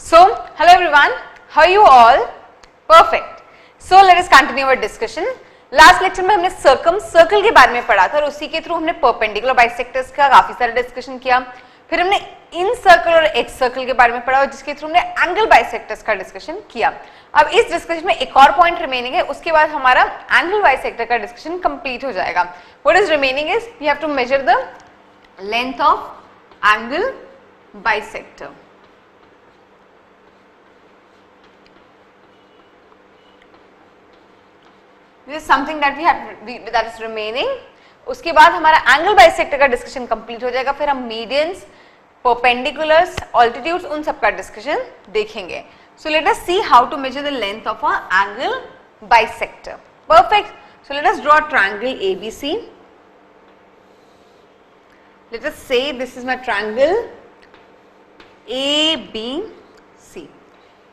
So, hello everyone, how are you all? Perfect. So, let us continue our discussion. Last lecture में हमने circle के बारे में पढ़ा था और उसी के थ्रू हमने परपेंडिकुलर बाइसेक्टर्स का काफी सारा डिस्कशन किया. फिर हमने इन सर्कल और एक्स सर्कल के बारे में पढ़ा और जिसके थ्रू हमने एंगल बाइसेक्टर्स का डिस्कशन किया. अब इस डिस्कशन में एक और पॉइंट रिमेनिंग है, उसके बाद हमारा एंगल बाइसेक्टर का डिस्कशन कंप्लीट हो जाएगा. What is remaining is we have to measure the length of angle bisector. This is something that that is remaining. उसके बाद हमारा एंगल बाइसेक्टर का डिस्कशन कंप्लीट हो जाएगा. फिर हम मीडियंस, परपेंडिकुलर्स, ऑल्टीट्यूड्स उन सब का डिस्कशन देखेंगे. So let us see how to measure the length of an angle bisector. Perfect. So let us draw a triangle ABC. Let us say this is my triangle ABC.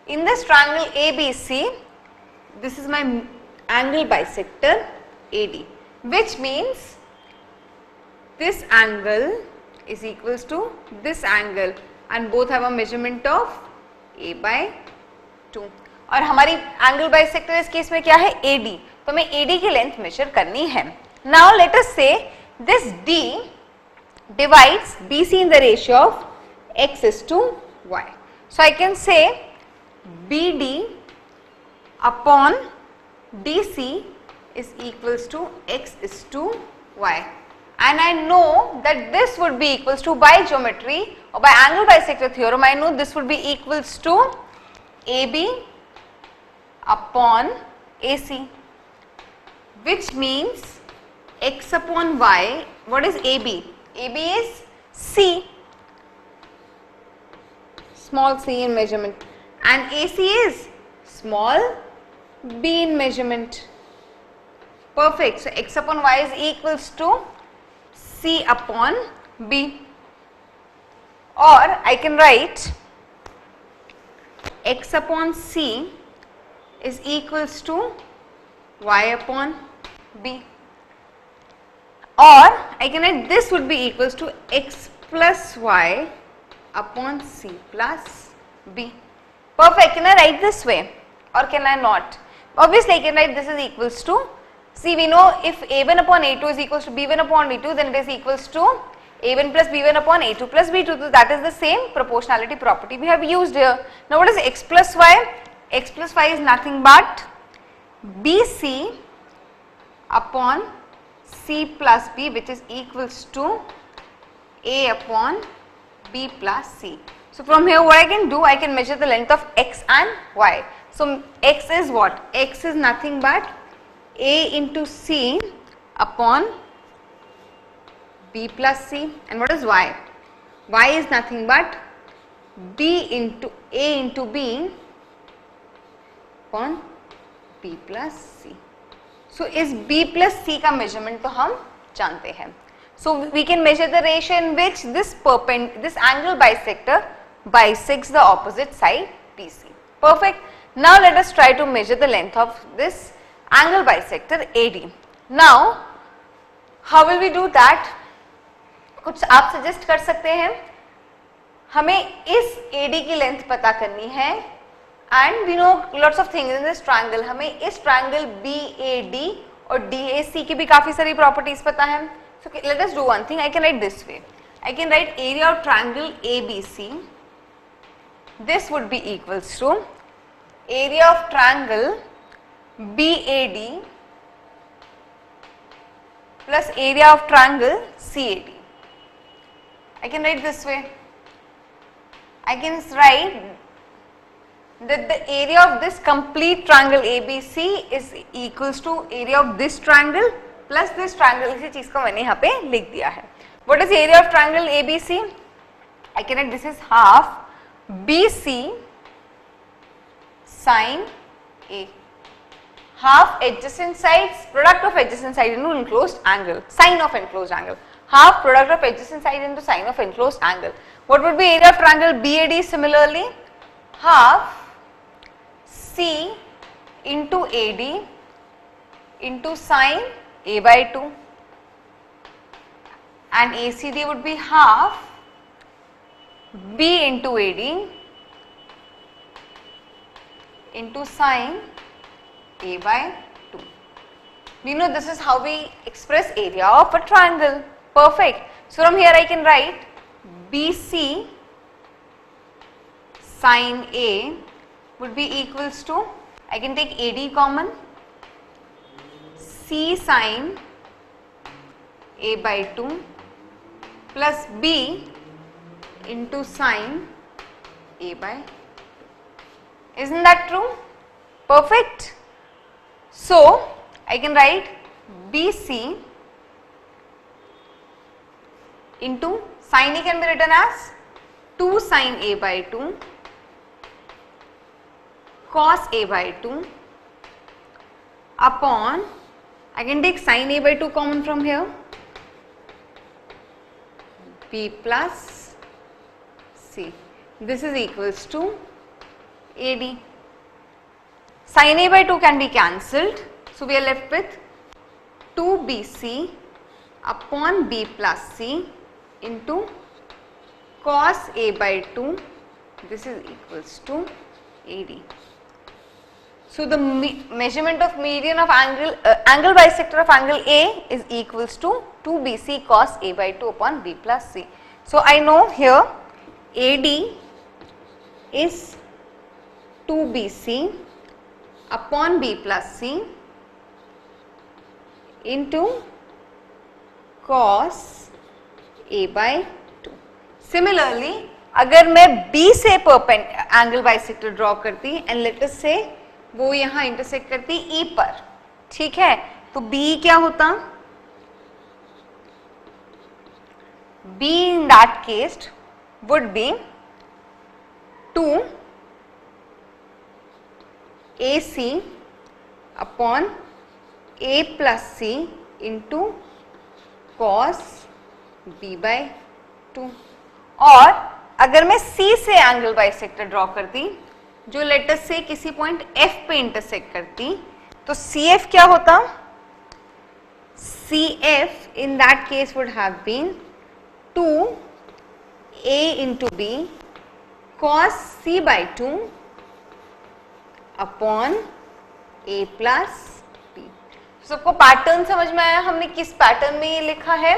In this triangle ABC, this is my angle bisector AD, which means this angle is equals to this angle and both have a measurement of A by 2. और हमारी angle bisector इस case में क्या है? AD. तो हमें AD की length major करनी है. Now let us say this D divides BC in the ratio of x is to y. So I can say BD upon DC is equals to x is to y, and I know that this would be equals to, by geometry or by angle bisector theorem, I know this would be equals to AB upon AC, which means x upon y. What is AB? AB is C, small c in measurement, and AC is small b in measurement. Perfect. So x upon y is equals to c upon b, or I can write x upon c is equals to y upon b, or I can write this would be equals to x plus y upon c plus b. Perfect. Can I write this way or can I not? Obviously I can write this is equals to, see we know if A1 upon A2 is equals to B1 upon B2, then it is equals to A1 plus B1 upon A2 plus B2. So that is the same proportionality property we have used here. Now what is x plus y? X plus y is nothing but BC upon C plus B, which is equals to A upon B plus C. So from here what I can do, I can measure the length of x and y. So x is what? X is nothing but A into C upon B plus C. And what is y? Y is nothing but B into A into B upon B plus C. So इस B plus C का measurement तो हम जानते हैं. So we can measure the ratio in which this angle bisector bisects the opposite side BC. Perfect. Now let us try to measure the length of this angle bisector AD. Now how will we do that? कुछ आप suggest कर सकते हैं. हमें इस AD की length पता करनी है, and we know lots of things in this triangle. हमें इस triangle BAD और DAC की भी काफी सारी properties पता है. So let us do one thing. I can write this way. I can write area of triangle ABC. This would be equals to area of triangle BAD plus area of triangle CAD. I can write this way. I can write that the area of this complete triangle ABC is equals to area of this triangle plus this triangle. इसी चीज को मैंने यहाँ पे लिख दिया है. What is area of triangle ABC? I can write this is half BC sin A. Half adjacent sides, product of adjacent side into enclosed angle, sine of enclosed angle. Half product of adjacent side into sine of enclosed angle. What would be area of triangle BAD similarly? Half C into AD into sine A by 2, and ACD would be half B into AD into sine A by 2. We know this is how we express area of a triangle. Perfect. So from here I can write BC sine A would be equals to, I can take AD common, C sine A by 2 plus B into sine A by 2. Isn't that true? Perfect. So I can write BC into sine A can be written as 2 sine A by 2 cos A by 2 upon, I can take sine A by 2 common from here, B plus C. This is equals to AD. Sin A by 2 can be cancelled. So we are left with 2BC upon B plus C into cos A by 2. This is equals to AD. So the measurement of median of angle bisector of angle A is equals to 2BC cos A by 2 upon B plus C. So I know here AD is 2BC upon B plus C into cos A by 2. Similarly, अगर मैं B से angle bisector draw करती and let us से वो यहाँ intersect करती E पर, ठीक है, तो B क्या होता, B in that case would be 2 AC upon A plus C into cos B by 2. और अगर मैं C से एंगल बाइसेक्टर ड्रॉ करती जो लेट अस से किसी पॉइंट F पे इंटरसेक्ट करती, तो CF क्या होता, CF in that case would have been 2A into B cos C by 2 upon A plus B. सबको पैटर्न समझ में आया, हमने किस पैटर्न में ये लिखा है,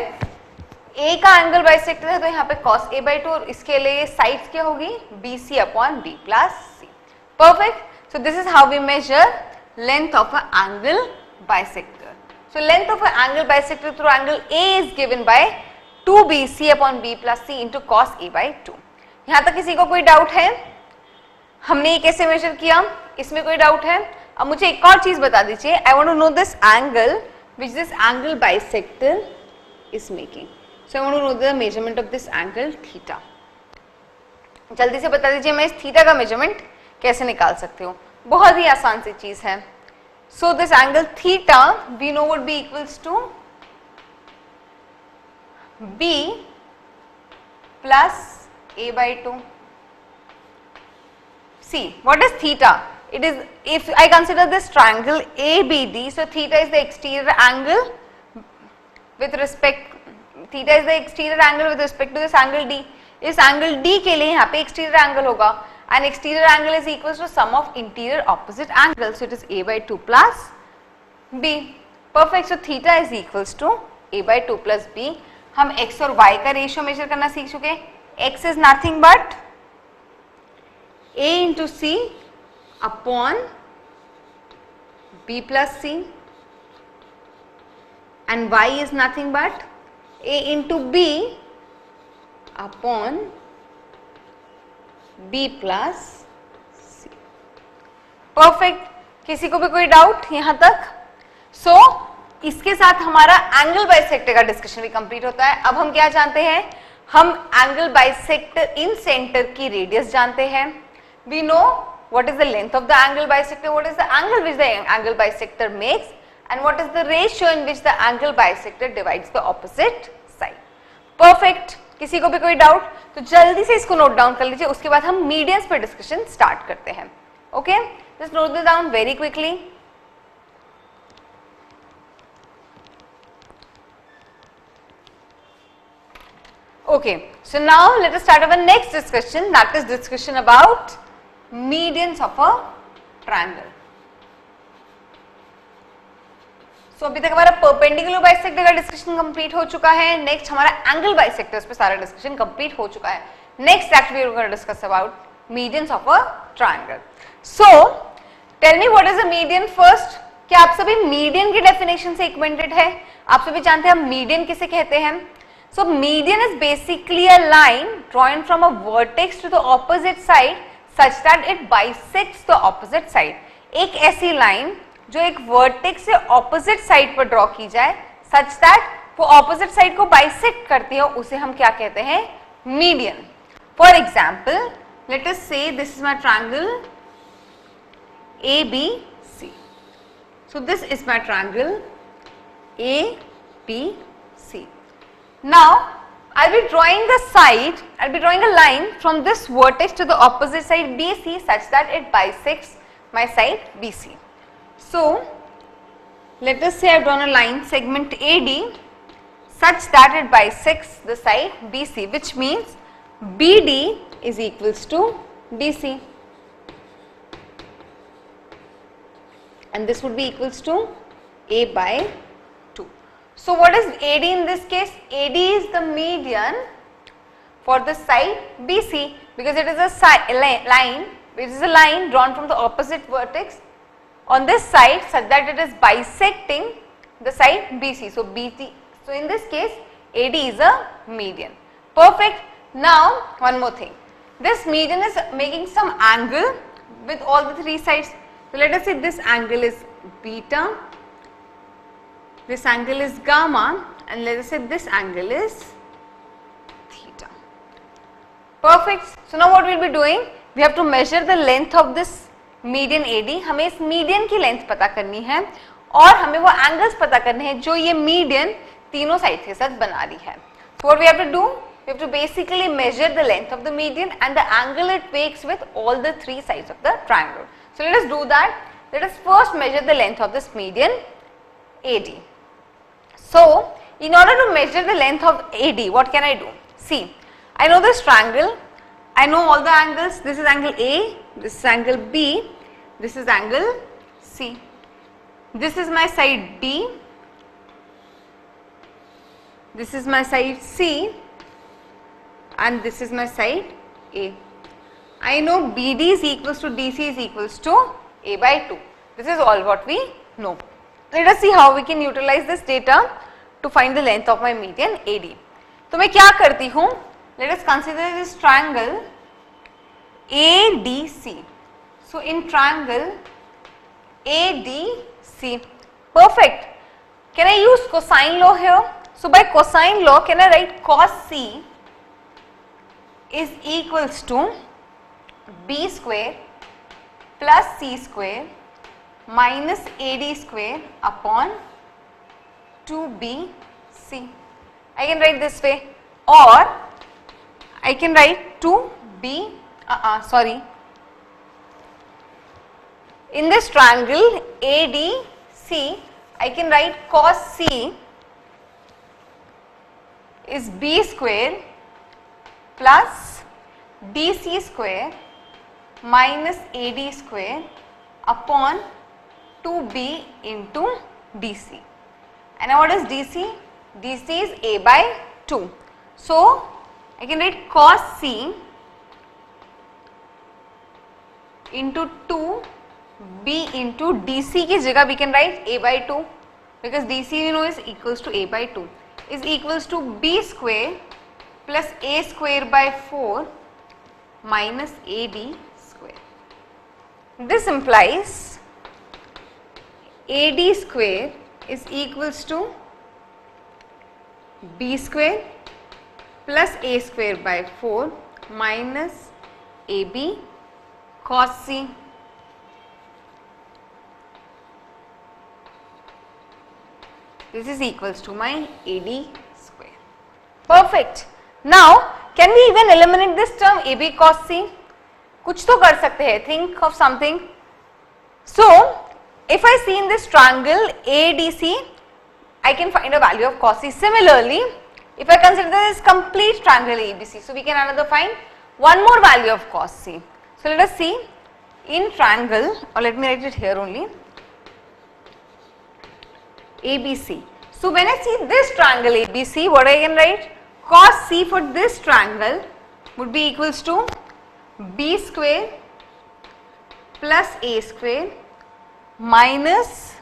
A का एंगल बाइसेक्टर है तो यहाँ पे cos A by 2 और इसके लिए साइड्स क्या होगी BC upon B plus C. Perfect. So this is how we measure length of an angle bisector. So length of an angle bisector through angle A is given by 2BC upon B plus C into cos A by 2. यहाँ तक किसी को कोई doubt है, हमने ये कैसे major किया, इसमें कोई डाउट है? अब मुझे एक और चीज बता दीजिए, I want to know this angle which this angle bisector is making. So I want to know the measurement of this angle theta. जल्दी से बता दीजिए मैं इस थीटा का मेजरमेंट कैसे निकाल सकती हूँ. बहुत ही आसान सी चीज है. So this angle theta we know would be equals to B plus A by 2. See, what is theta? It is, if I consider this triangle ABD, so theta is the exterior angle with respect, theta is the exterior angle with respect to this angle D. इस angle D के लिए यहाँ पे exterior angle होगा, and exterior angle is equals to sum of interior opposite angles, so it is A by 2 plus B. Perfect. So theta is equals to A by 2 plus B. हम x और y का ratio major करना सीख चुके. x is nothing but a into c upon b plus c and y is nothing but a into b upon b plus c. Perfect. किसी को भी कोई डाउट यहाँ तक? सो इसके साथ हमारा एंगल बाइसेक्टर का डिस्कशन भी कंप्लीट होता है. अब हम क्या जानते हैं, हम एंगल बाइसेक्टर इन सेंटर की रेडियस जानते हैं. We know what is the length of the angle bisector, what is the angle which the angle bisector makes and what is the ratio in which the angle bisector divides the opposite side. Perfect. किसी को भी कोई doubt? तो जल्दी से इसको note down कर लीजिए, उसके बाद हम मीडियंस पे डिस्कशन स्टार्ट करते हैं. Okay, just note this down very quickly. Okay, so now let us start our next discussion, that is discussion about medians of a triangle. सो अभी तक हमारा परपेंडिकुलर बाइसेक्टर का डिस्कशन कंप्लीट हो चुका है. नेक्स्ट हमारा एंगल बाइसेक्टर्स पे सारा डिस्कशन कंप्लीट हो चुका है. Next actually we are going to discuss about medians of a triangle. So tell me what is a median first. क्या आप सभी मीडियन की डेफिनेशन से एक्वेंटेड है? आप सभी जानते हैं हम मीडियन किसे कहते हैं? So median is basically a line drawn from a vertex to the opposite side such that it bisects the opposite side. एक ऐसी लाइन जो एक वर्टेक्स से ऑपोजिट साइड पर ड्रॉ की जाए सच दैट वो ऑपोजिट साइड को बाइसेक्ट करती है, उसे हम क्या कहते हैं? Median. For example let us say this is my triangle ABC. So this is my triangle ABC. Now I'll be drawing the side, I'll be drawing a line from this vertex to the opposite side BC such that it bisects my side BC. So let us say I've drawn a line segment AD such that it bisects the side BC, which means BD is equals to DC. And this would be equals to A by 2. So what is AD in this case? AD is the median for the side BC because it is a line, which is a line drawn from the opposite vertex on this side such that it is bisecting the side BC. So BC. So in this case AD is a median. Perfect. Now one more thing. This median is making some angle with all the three sides. So let us say this angle is beta, this angle is gamma, and let us say this angle is theta. Perfect. So now what we will be doing? We have to measure the length of this median AD. हमें इस median की length पता करनी है और हमें वो angles पता करने हैं जो ये median तीनों sides के साथ बना रही है. So what we have to do? We have to basically measure the length of the median and the angle it makes with all the three sides of the triangle. So let us do that. Let us first measure the length of this median AD. So in order to measure the length of AD, what can I do? See, I know this triangle, I know all the angles. This is angle A, this is angle B, this is angle C. This is my side B, this is my side C, and this is my side A. I know BD is equals to DC is equals to A by 2. This is all what we know. Let us see how we can utilize this data to find the length of my median AD. तो मैं क्या करती हूँ? Let us consider this triangle ADC. So in triangle ADC, perfect. Can I use cosine law here? So by cosine law, can I write cos C is equals to B square plus C square minus AD square upon 2BC. I can write this way, or I can write 2B, in this triangle ADC, I can write cos C is B square plus DC square minus AD square upon 2B into DC. And now what is DC? DC is A by 2. So I can write cos C into 2B into DC की जगह we can write A by 2 because DC you know is equals to A by 2 is equals to B square plus A square by 4 minus AD square. This implies AD square is equals to B square plus A square by 4 minus AB cos C. This is equals to my AD square. Perfect. Now can we even eliminate this term AB cos C? कुछ तो कर सकते हैं. Think of something. So if I see in this triangle ADC, I can find a value of cos C. Similarly, if I consider this complete triangle ABC, so we can another find one more value of cos C. So let us see. in triangle, or let me write it here only, ABC. So when I see this triangle ABC, what I can write? Cos C for this triangle would be equals to B square plus A square minus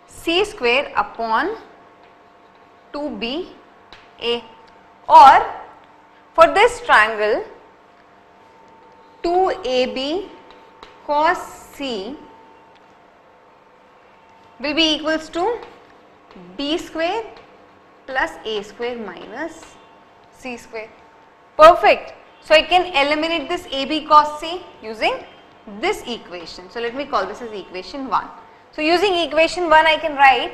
C square upon 2BA, or for this triangle 2AB cos C will be equals to B square plus A square minus C square. Perfect. So I can eliminate this AB cos C using this equation. So let me call this as equation 1. So using equation 1 I can write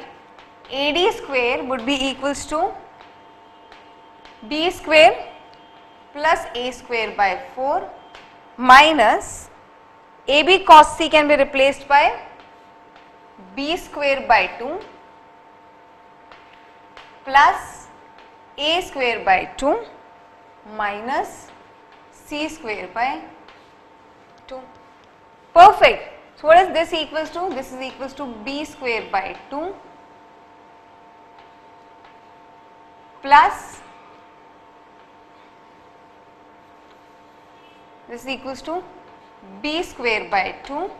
AD square would be equals to B square plus A square by 4 minus AB cos C can be replaced by B square by 2 plus A square by 2 minus C square by 2. Perfect. So what is this equals to? This is equals to B square by 2 plus this is equals to B square by 2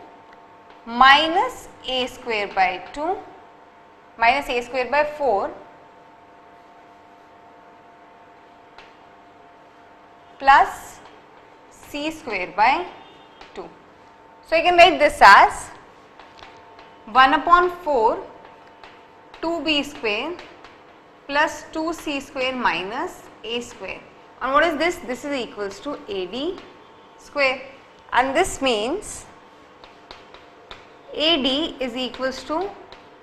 minus A square by 2 minus A square by 4 plus C square by 2. So I can write this as 1 upon 4 2B square plus 2C square minus A square. And what is this? This is equals to AD square, and this means AD is equals to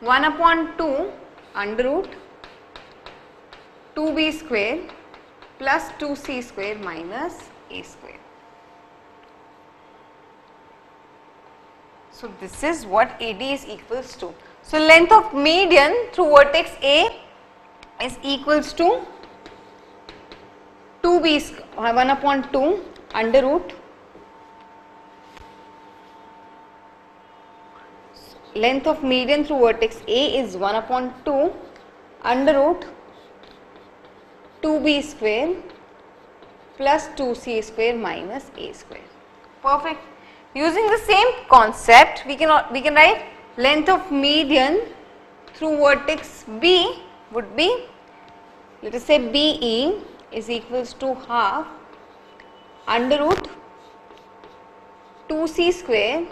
1 upon 2 under root 2B square plus 2C square minus A square. So this is what AD is equals to. So length of median through vertex A is equals to 2B 1 upon 2 under root length of median through vertex A is 1 upon 2 under root 2B square plus 2C square minus A square. Perfect. Using the same concept, we can write length of median through vertex B would be, let us say BE is equals to half under root 2C square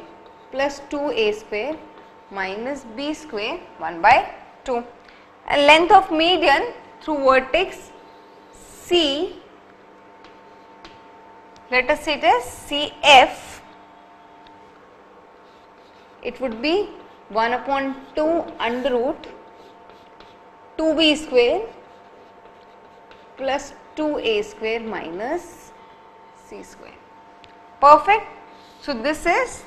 plus 2A square minus B square 1 by 2. And length of median through vertex C, let us say it as CF, it would be 1 upon 2 under root 2B square plus 2A square minus C square. Perfect. So this is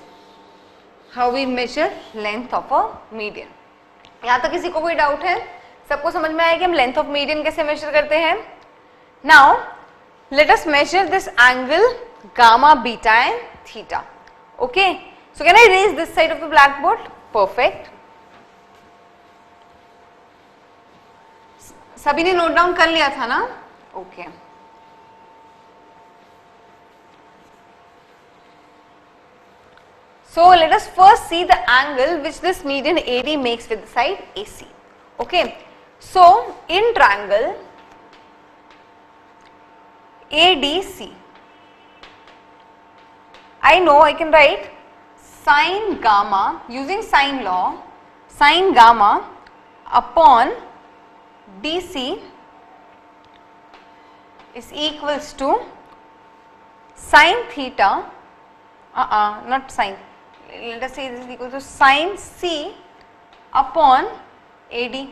how we measure length of a median. यहाँ तक किसी को कोई doubt है? सबको समझ में आया कि हम लेंथ ऑफ मीडियन कैसे मेजर करते हैं? Now let us measure this angle gamma, beta and theta. Okay. So can I raise this side of the blackboard? Perfect. सभी ने नोट डाउन कर लिया था ना? Okay. So let us first see the angle which this median AD makes with the side AC. Okay. So in triangle ADC, I know I can write sin gamma using sine law, sin gamma upon DC is equals to sin theta, not sine, let us say this is equal to sin C upon AD.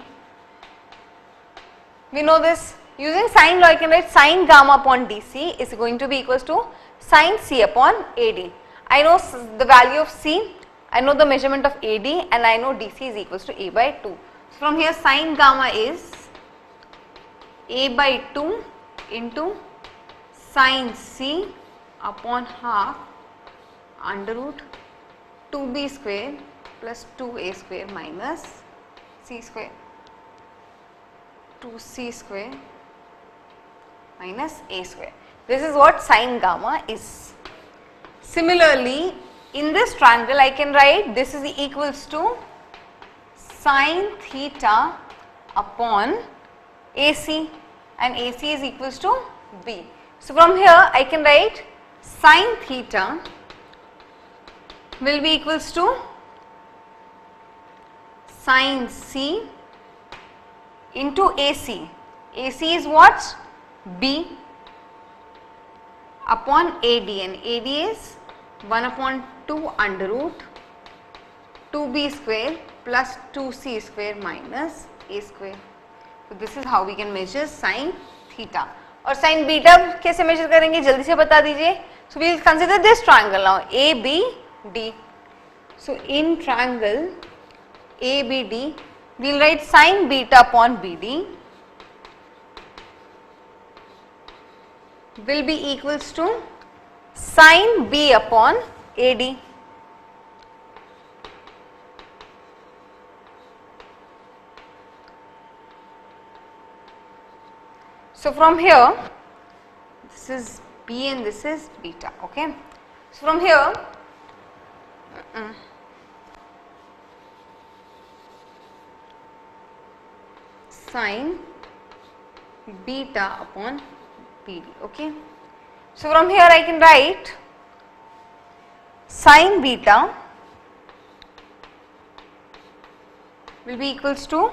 We know this. Using sine law I can write sin gamma upon DC is going to be equals to sin C upon AD. I know the value of C, I know the measurement of AD, and I know DC is equals to A by 2. So from here sin gamma is A by 2 into sin C upon half under root 2b square plus 2a square minus c square, 2c square minus a square. This is what sine gamma is. Similarly, in this triangle I can write this is equals to sine theta upon AC, and AC is equals to B. So from here I can write sine theta will be equals to sine C into AC. AC is what? B upon AD, and AD is 1 upon 2 under root 2b square plus 2c square minus a square. So this is how we can measure sin theta. और sin beta कैसे measure करेंगे जल्दी से बता दीजिए. So we will consider this triangle now, ABD. So in triangle ABD we will write sin beta upon BD will be equals to sin B upon AD. So from here, this is B and this is beta, okay. So from here, sin beta upon BD, okay. So from here I can write sin beta will be equals to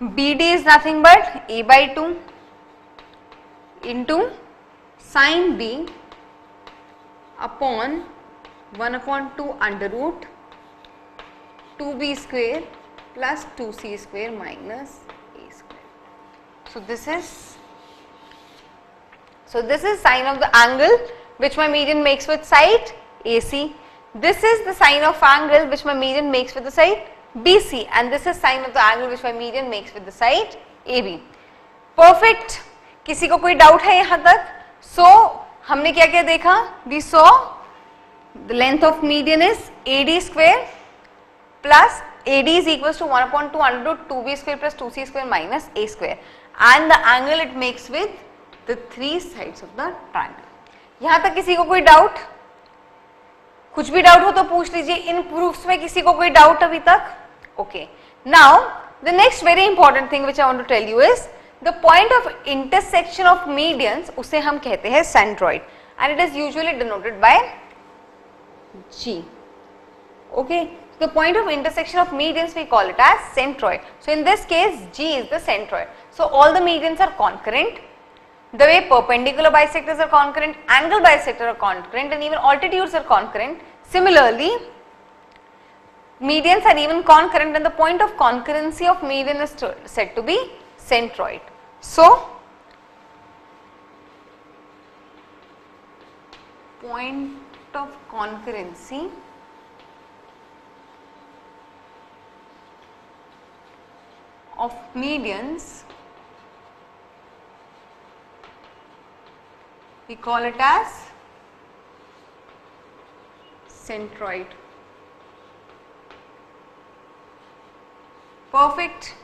BD is nothing but A by 2 into sin B upon 1 upon 2 under root 2b square plus 2c square minus a square. So this is sine of the angle which my median makes with side AC. This is the sine of angle which my median makes with the side BC, and this is sine of the angle which my median makes with the side AB. Perfect. किसी को कोई doubt है यहाँ तक? So हमने क्या क्या देखा? We saw the length of median is AD square plus AD is equals to 1 upon 2 under root 2b square plus 2c square minus a square, and the angle it makes with the three sides of the triangle. यहाँ तक किसी को कोई doubt? कुछ भी doubt हो तो पूछ लीजिए. इन प्रूफ्स में किसी को कोई डाउट अभी तक? Okay. Now the next very important thing which I want to tell you is the point of intersection of medians, उसे हम कहते हैं centroid, and it is usually denoted by G. Okay. So the point of intersection of medians we call it as centroid. So in this case G is the centroid. So all the medians are concurrent. The way perpendicular bisectors are concurrent, angle bisectors are concurrent, and even altitudes are concurrent. Similarly, medians are even concurrent, and the point of concurrency of median is said to be centroid. So, point of concurrency of medians we call it as centroid. Perfect.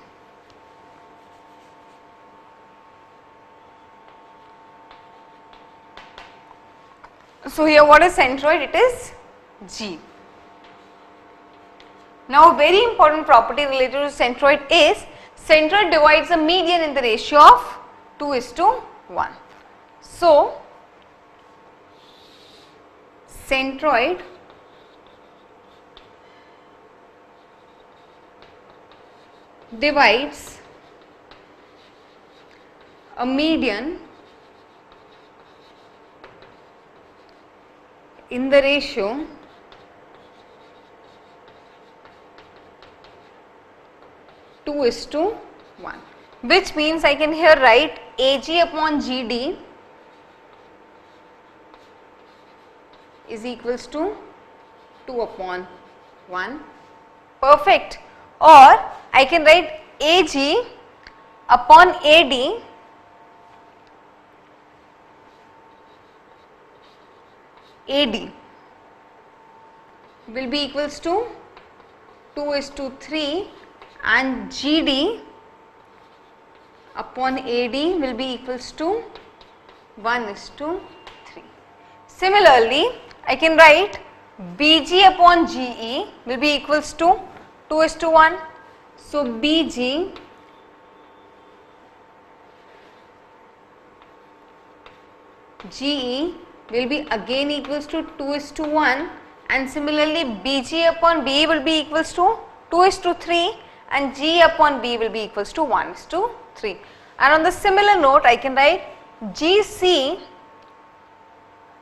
So here what is centroid? It is G. Now a very important property related to centroid is centroid divides the median in the ratio of 2:1. So centroid divides a median in the ratio two is to 1, which means I can here write AG upon GD is equals to 2 upon 1. Perfect. Or I can write AG upon AD will be equals to 2:3 and GD upon AD will be equals to 1:3. Similarly, I can write BG upon GE will be equals to 2:1. So BG GE will be again equals to 2:1, and similarly BG upon BE will be equals to 2:3 and G upon B will be equals to 1:3. And on the similar note, I can write GC,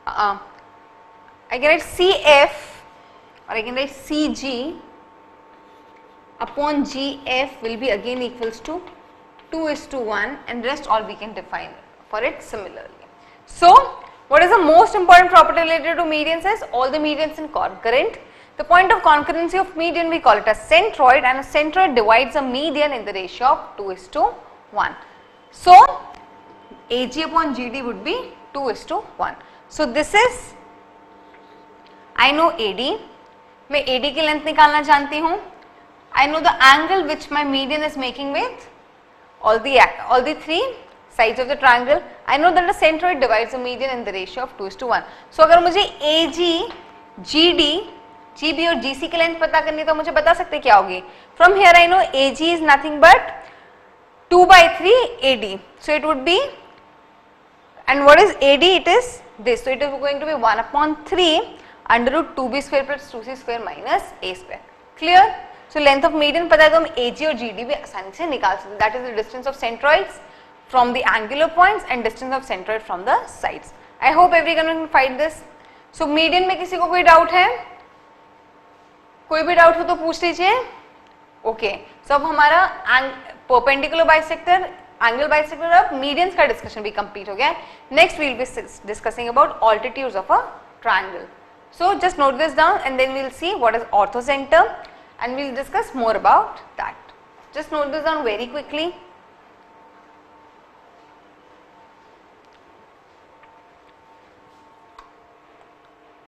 I can write CF, or I can write CG upon GF will be again equals to 2:1, and rest all we can define for it similarly. So, what is the most important property related to medians is all the medians in concurrent. The point of concurrency of median we call it as centroid, and a centroid divides a median in the ratio of 2:1. So, AG upon GD would be 2:1. So, this is, I know AD, मैं AD की length निकालना जानती हूँ. I know the angle which my median is making with all the three sides of the triangle. I know that the centroid divides the median in the ratio of 2:1. So अगर मुझे AG, GD, GB और GC की length पता करनी तो मुझे बता सकते क्या होगी. From here I know AG is nothing but 2/3 AD. So it would be, and what is AD? It is this. So it is going to be 1/3 under root 2b square plus 2c square minus a square. Clear? So length of median पता है तो हम AG और GD भी आसानी से निकाल सकते हैं. That is the distance of centroids from the angular points and distance of centroid from the sides. I hope everyone can find this. So median में किसी को कोई डाउट है? कोई भी डाउट हो तो पूछ लीजिए. Okay. So अब हमारा perpendicular bisector, angle bisector of medians का discussion भी complete हो गया. Next we will be discussing about altitudes of a triangle. So just note this down, and then we will see what is orthocenter, and we will discuss more about that. Just note this down very quickly.